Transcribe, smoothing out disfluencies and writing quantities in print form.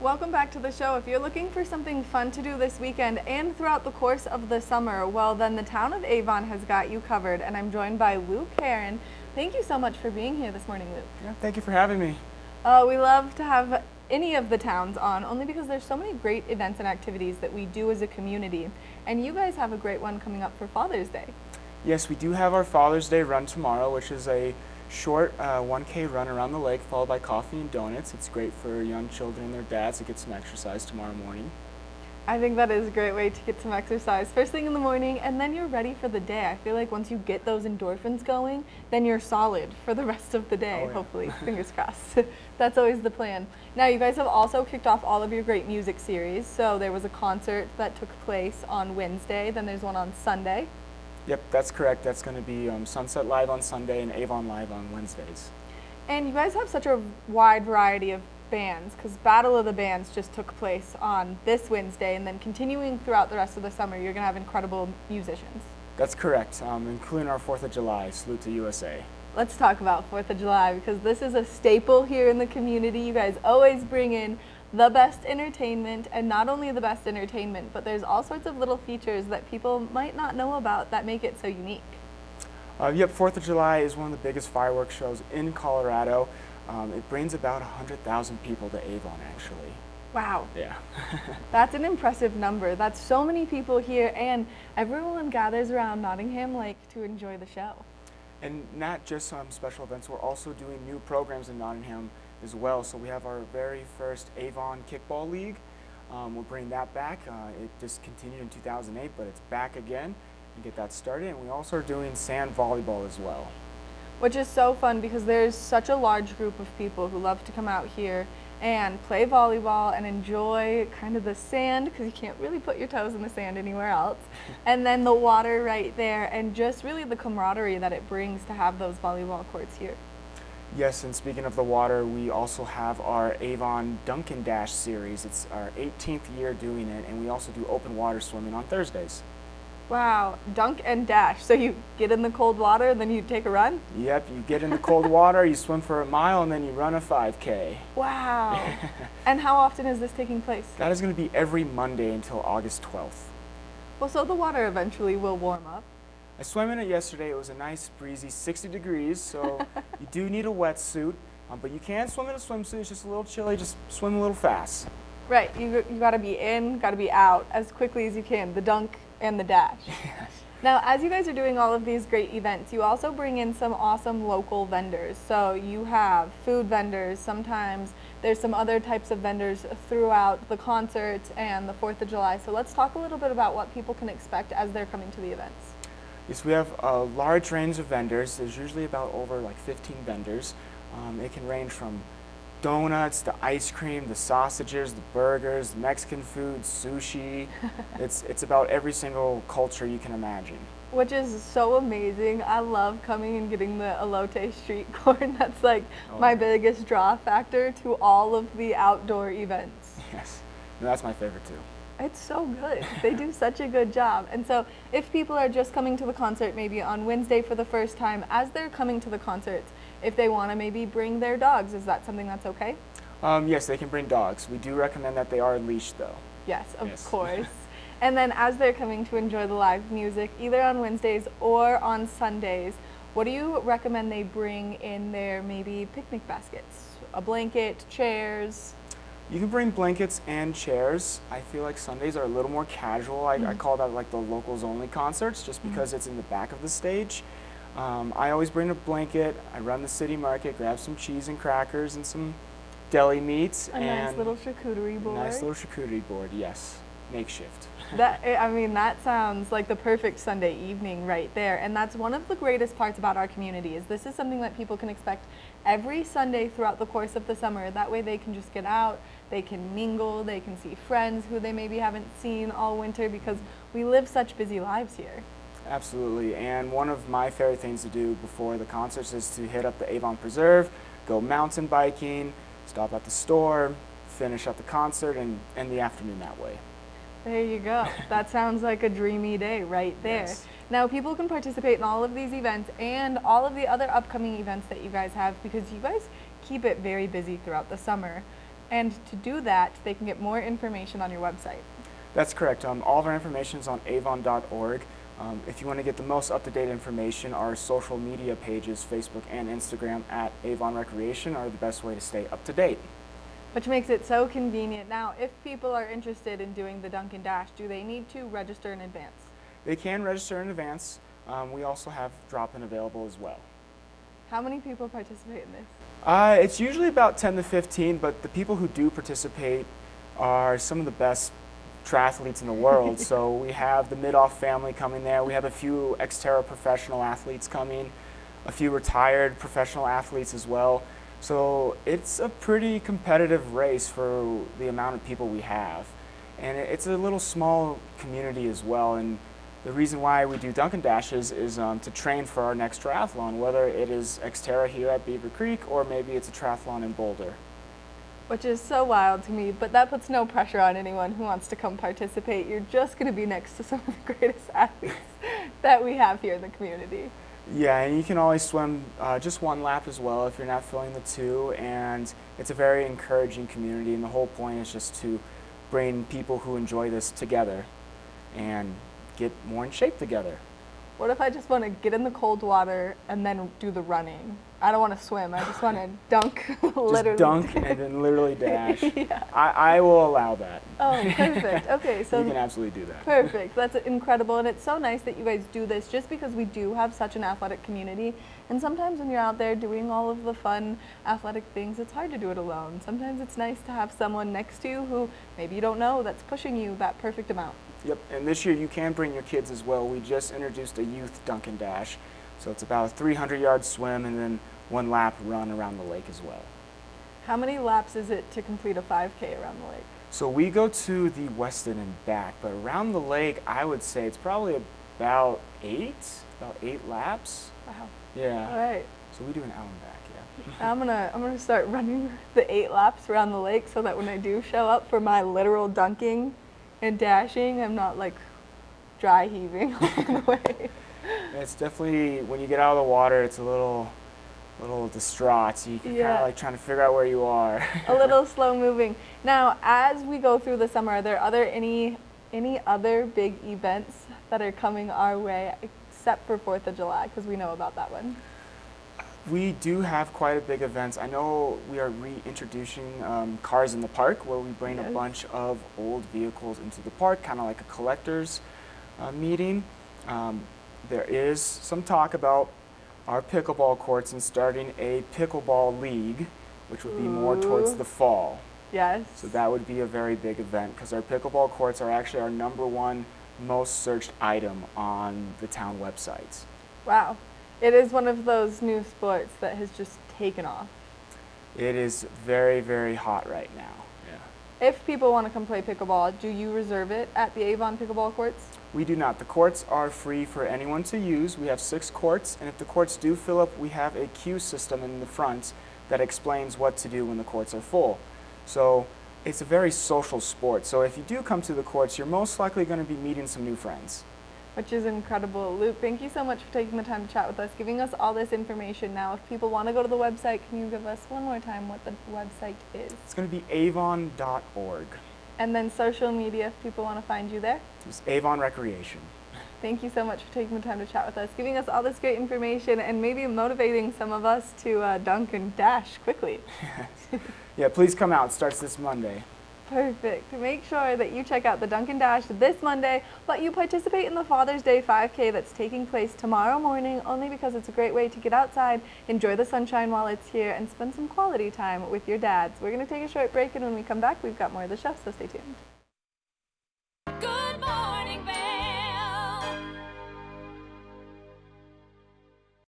Welcome back to the show. If you're looking for something fun to do this weekend and throughout the course of the summer, well, then the town of Avon has got you covered, and I'm joined by Luke Heron. Thank you so much for being here this morning, Luke. Yeah, thank you for having me. We love to have any of the towns on, only because there's so many great events and activities that we do as a community, and you guys have a great one coming up for Father's Day. Yes, we do have our Father's Day run tomorrow, which is a short 1K run around the lake followed by coffee and donuts. It's great for young children and their dads to get some exercise tomorrow morning. I think that is a great way to get some exercise first thing in the morning, and then you're ready for the day. I feel like once you get those endorphins going, then you're solid for the rest of the day, hopefully. Fingers crossed. That's always the plan. Now, you guys have also kicked off all of your great music series. So there was a concert that took place on Wednesday, then there's one on Sunday. Yep, that's correct. That's going to be Sunset Live on Sunday and Avon Live on Wednesdays. And you guys have such a wide variety of bands, because Battle of the Bands just took place on this Wednesday, and then continuing throughout the rest of the summer, you're going to have incredible musicians. That's correct, including our 4th of July, Salute to USA. Let's talk about 4th of July, because this is a staple here in the community. You guys always bring in the best entertainment, and not only the best entertainment, but there's all sorts of little features that people might not know about that make it so unique. Yep, 4th of July is one of the biggest fireworks shows in Colorado. It brings about 100,000 people to Avon, actually. Wow. Yeah. That's an impressive number. That's so many people here, and everyone gathers around Nottingham Lake to enjoy the show. And not just special events, we're also doing new programs in Nottingham as well. So we have our very first Avon Kickball League. We'll bring that back. It just continued in 2008, but it's back again and get that started. And we also are doing sand volleyball as well. Which is so fun because there's such a large group of people who love to come out here and play volleyball and enjoy kind of the sand, because you can't really put your toes in the sand anywhere else, and then the water right there, and just really the camaraderie that it brings to have those volleyball courts here. Yes, and speaking of the water, we also have our Avon Dunk and Dash series. It's our 18th year doing it, and we also do open water swimming on Thursdays. Wow, dunk and dash. So you get in the cold water and then you take a run? Yep, you get in the cold water, you swim for a mile, and then you run a 5K. Wow. And how often is this taking place? That is going to be every Monday until August 12th. Well, so the water eventually will warm up. I swam in it yesterday. It was a nice breezy 60 degrees, so you do need a wetsuit, but you can swim in a swimsuit. It's just a little chilly. Just swim a little fast. Right, you got to be in, got to be out as quickly as you can, the dunk and the dash. Yes. Now, as you guys are doing all of these great events, you also bring in some awesome local vendors. So you have food vendors, sometimes there's some other types of vendors throughout the concerts and the 4th of July. So let's talk a little bit about what people can expect as they're coming to the events. Yes, we have a large range of vendors. There's usually about over 15 vendors. It can range from donuts, the ice cream, the sausages, the burgers, Mexican food, sushi. It's about every single culture you can imagine. Which is so amazing. I love coming and getting the elote street corn. That's like my biggest draw factor to all of the outdoor events. Yes, and that's my favorite too. It's so good. They do such a good job. And so if people are just coming to the concert maybe on Wednesday for the first time, as they're coming to the concert, if they want to maybe bring their dogs, is that something that's okay? Yes, they can bring dogs. We do recommend that they are leashed though. Yes, of course. And then as they're coming to enjoy the live music, either on Wednesdays or on Sundays, what do you recommend they bring in their maybe picnic baskets? A blanket, chairs? You can bring blankets and chairs. I feel like Sundays are a little more casual. I call that like the locals only concerts just because it's in the back of the stage. I always bring a blanket. I run the city market, grab some cheese and crackers and some deli meats. A nice little charcuterie board. Nice little charcuterie board, yes. Makeshift. That sounds like the perfect Sunday evening right there. And that's one of the greatest parts about our community is this is something that people can expect every Sunday throughout the course of the summer. That way they can just get out, they can mingle, they can see friends who they maybe haven't seen all winter because we live such busy lives here. Absolutely, and one of my favorite things to do before the concerts is to hit up the Avon Preserve, go mountain biking, stop at the store, finish up the concert, and end the afternoon that way. There you go. That sounds like a dreamy day right there. Yes. Now, people can participate in all of these events and all of the other upcoming events that you guys have because you guys keep it very busy throughout the summer. And to do that, they can get more information on your website. That's correct. All of our information is on avon.org. If you want to get the most up-to-date information, our social media pages, Facebook and Instagram at Avon Recreation, are the best way to stay up to date. Which makes it so convenient. Now, if people are interested in doing the Dunk and Dash, do they need to register in advance? They can register in advance. We also have drop-in available as well. How many people participate in this? It's usually about 10 to 15, but the people who do participate are some of the best triathletes in the world. So we have the Midoff family coming there. We have a few Xterra professional athletes coming, a few retired professional athletes as well. So it's a pretty competitive race for the amount of people we have. And it's a little small community as well. And the reason why we do Dunk and Dashes is to train for our next triathlon, whether it is Xterra here at Beaver Creek or maybe it's a triathlon in Boulder. Which is so wild to me, but that puts no pressure on anyone who wants to come participate. You're just going to be next to some of the greatest athletes that we have here in the community. Yeah, and you can always swim just one lap as well if you're not filling the two, and it's a very encouraging community, and the whole point is just to bring people who enjoy this together and get more in shape together. What if I just want to get in the cold water and then do the running? I don't want to swim. I just want to dunk, literally. Just dunk and then literally dash. Yeah. I will allow that. Oh, perfect. Okay, so you can absolutely do that. perfect. That's incredible, and it's so nice that you guys do this just because we do have such an athletic community. And sometimes when you're out there doing all of the fun athletic things, it's hard to do it alone. Sometimes it's nice to have someone next to you who maybe you don't know that's pushing you that perfect amount. Yep, and this year you can bring your kids as well. We just introduced a youth dunk and dash. So it's about a 300-yard swim and then one lap run around the lake as well. How many laps is it to complete a 5K around the lake? So we go to the Weston and back, but around the lake, I would say it's probably about eight laps. Wow. Yeah. All right. So we do an hour and back, yeah. I'm gonna start running the 8 laps around the lake so that when I do show up for my literal dunking and dashing, I'm not like dry heaving along the way. It's definitely, when you get out of the water, it's a little distraught. So you can kind of like trying to figure out where you are. A little slow moving. Now, as we go through the summer, are there any other big events that are coming our way except for 4th of July? Because we know about that one. We do have quite a big events. I know we are reintroducing Cars in the Park, where we bring a bunch of old vehicles into the park, kind of like a collector's meeting. There is some talk about our pickleball courts and starting a pickleball league, which would be more towards the fall. Yes. So that would be a very big event because our pickleball courts are actually our #1 most searched item on the town websites. Wow. It is one of those new sports that has just taken off. It is very, very hot right now. Yeah. If people want to come play pickleball, do you reserve it at the Avon pickleball courts? We do not. The courts are free for anyone to use. We have 6 courts, and if the courts do fill up, we have a queue system in the front that explains what to do when the courts are full. So it's a very social sport. So if you do come to the courts, you're most likely going to be meeting some new friends. Which is incredible. Luke, thank you so much for taking the time to chat with us, giving us all this information. Now, if people want to go to the website, can you give us one more time what the website is? It's going to be avon.org. And then social media, if people want to find you there? It's Avon Recreation. Thank you so much for taking the time to chat with us, giving us all this great information, and maybe motivating some of us to dunk and dash quickly. Yeah, please come out. It starts this Monday. Perfect. Make sure that you check out the Dunk and Dash this Monday, but you participate in the Father's Day 5K that's taking place tomorrow morning, only because it's a great way to get outside, enjoy the sunshine while it's here, and spend some quality time with your dads. We're going to take a short break, and when we come back, we've got more of the show, so stay tuned.